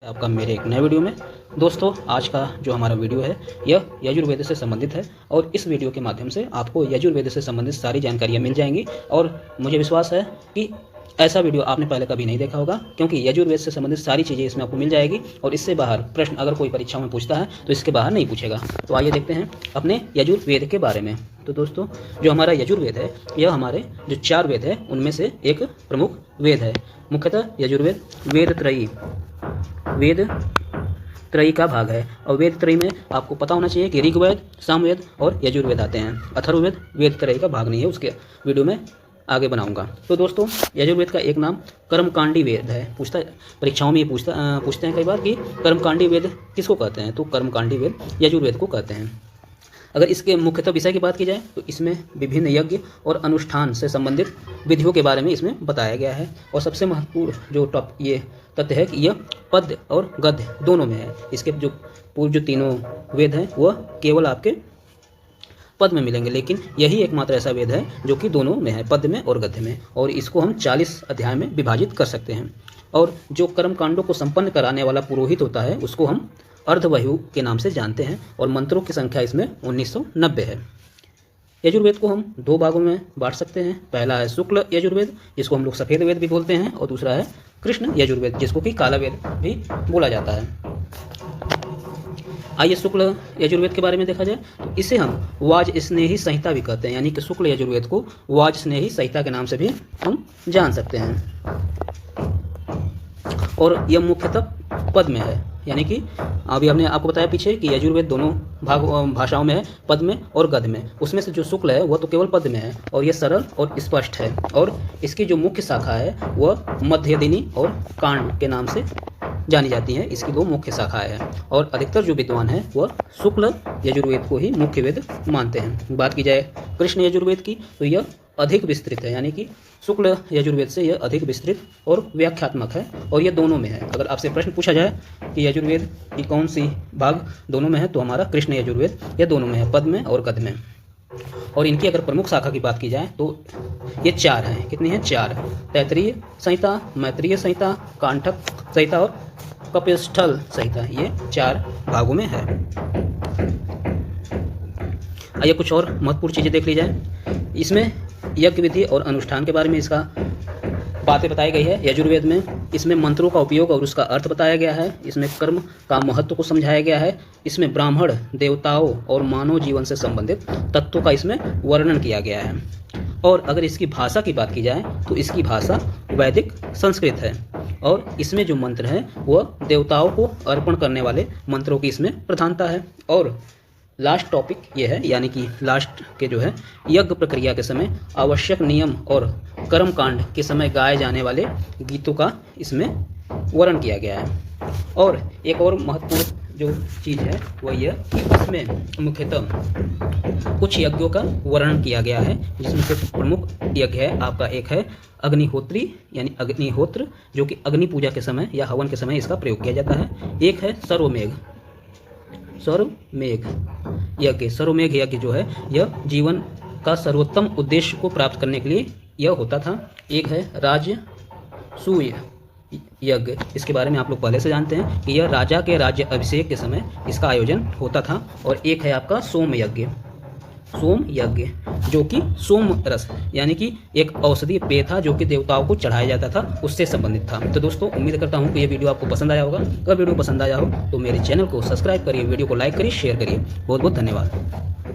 आपका मेरे एक नए वीडियो में। दोस्तों, आज का जो हमारा वीडियो है यह यजुर्वेद से संबंधित है और इस वीडियो के माध्यम से आपको यजुर्वेद से संबंधित सारी जानकारियाँ मिल जाएंगी और मुझे विश्वास है कि ऐसा वीडियो आपने पहले कभी नहीं देखा होगा, क्योंकि यजुर्वेद से संबंधित सारी चीज़ें इसमें आपको मिल जाएगी और इससे बाहर प्रश्न अगर कोई परीक्षाओं में पूछता है तो इसके बाहर नहीं पूछेगा। तो आइए देखते हैं अपने यजुर्वेद के बारे में। तो दोस्तों, जो हमारा यजुर्वेद है यह हमारे जो 4 वेद है उनमें से एक प्रमुख वेद है। मुख्यतः यजुर्वेद वेद त्रयी का भाग है और वेद त्रयी में आपको पता होना चाहिए कि ऋग्वेद, सामवेद और यजुर्वेद आते हैं। अथर्ववेद वेद त्रयी का भाग नहीं है, उसके वीडियो में आगे बनाऊंगा। तो दोस्तों, यजुर्वेद का एक नाम कर्मकांडी वेद है। परीक्षाओं में ये पूछते हैं कई बार कि कर्मकांडी वेद किसको कहते हैं, तो कर्मकांडी वेद यजुर्वेद को कहते हैं। अगर इसके मुख्यतः विषय की बात की जाए तो इसमें विभिन्न यज्ञ और अनुष्ठान से संबंधित विधियों के बारे में इसमें बताया गया है और सबसे महत्वपूर्ण जो ये तथ्य है कि यह पद्य और गद्य दोनों में है। इसके जो पूर्व जो तीनों वेद हैं वह केवल आपके पद में मिलेंगे, लेकिन यही एकमात्र ऐसा वेद है जो कि दोनों में है, पद्य में और गद्य में, और इसको हम 40 अध्याय में विभाजित कर सकते हैं। और जो कर्म कांडों को संपन्न कराने वाला पुरोहित होता है उसको हम अर्धवयु के नाम से जानते हैं और मंत्रों की संख्या इसमें 1990 है। यजुर्वेद को हम 2 भागों में बांट सकते हैं। पहला है शुक्ल यजुर्वेद, जिसको हम लोग सफ़ेद वेद भी बोलते हैं, और दूसरा है कृष्ण यजुर्वेद, जिसको कि काला वेद भी बोला जाता है। आइए शुक्ल यजुर्वेद के बारे में देखा जाए तो इसे हम वाज स्नेही संहिता भी कहते हैं, यानी कि शुक्ल यजुर्वेद को वाज स्नेही संहिता के नाम से भी हम जान सकते हैं। और यह मुख्यतः पद में है, यानी कि अभी हमने आपको बताया पीछे कि यजुर्वेद दोनों भाषाओं में है, पद में और गद्य में। उसमें से जो शुक्ल है वह तो केवल पद में है और यह सरल और स्पष्ट है, और इसकी जो मुख्य शाखा है वह मध्यदिनी और कांड के नाम से जानी जाती है। इसकी 2 मुख्य शाखाएं हैं और अधिकतर जो विद्वान हैं वह शुक्ल यजुर्वेद को ही मुख्य वेद मानते हैं। बात की जाए कृष्ण यजुर्वेद की तो यह अधिक विस्तृत है, यानी कि शुक्ल यजुर्वेद से यह अधिक विस्तृत और व्याख्यात्मक है और यह दोनों में है। अगर आपसे प्रश्न पूछा जाए कि यजुर्वेद की कौन सी भाग दोनों में है तो हमारा कृष्ण यजुर्वेद यह दोनों में है, पद में और गद्य में। और इनकी अगर प्रमुख शाखा की बात की जाए तो ये 4 हैं। कितनी हैं? 4। तैत्तिरीय संहिता, मैत्रेय संहिता, कांठक संहिता और कपिस्थल संहिता, ये 4 भागों में है। आइए कुछ और महत्वपूर्ण चीज़ें देख ली जाए। इसमें यज्ञ विधि और अनुष्ठान के बारे में इसका बातें बताई गई है यजुर्वेद में। इसमें मंत्रों का उपयोग और उसका अर्थ बताया गया है। इसमें कर्म का महत्व को समझाया गया है। इसमें ब्राह्मण, देवताओं और मानव जीवन से संबंधित तत्वों का इसमें वर्णन किया गया है। और अगर इसकी भाषा की बात की जाए तो इसकी भाषा वैदिक संस्कृत है और इसमें जो मंत्र हैं वह देवताओं को अर्पण करने वाले मंत्रों की इसमें प्रधानता है। और लास्ट टॉपिक ये है, यानी कि लास्ट के जो है यज्ञ प्रक्रिया के समय आवश्यक नियम और कर्म कांड के समय गाए जाने वाले गीतों का इसमें वर्णन किया गया है। और एक और महत्वपूर्ण जो चीज़ है वह यह कि इसमें मुख्यतः कुछ यज्ञों का वर्णन किया गया है, जिसमें से प्रमुख यज्ञ है आपका एक है अग्निहोत्री, यानी अग्निहोत्र, जो कि अग्नि पूजा के समय या हवन के समय इसका प्रयोग किया जाता है। एक है सर्वमेघ यज्ञ। सर्वमेघ यज्ञ जो है यह जीवन का सर्वोत्तम उद्देश्य को प्राप्त करने के लिए यह होता था। एक है राजसूय यज्ञ, इसके बारे में आप लोग पहले से जानते हैं कि यह राजा के राज्य अभिषेक के समय इसका आयोजन होता था। और एक है आपका सोम यज्ञ, जो कि सोम रस, यानी कि एक औषधीय पेय था जो कि देवताओं को चढ़ाया जाता था, उससे संबंधित था। तो दोस्तों, उम्मीद करता हूं कि ये वीडियो आपको पसंद आया होगा। अगर वीडियो पसंद आया हो तो मेरे चैनल को सब्सक्राइब करिए, वीडियो को लाइक करिए, शेयर करिए। बहुत बहुत धन्यवाद।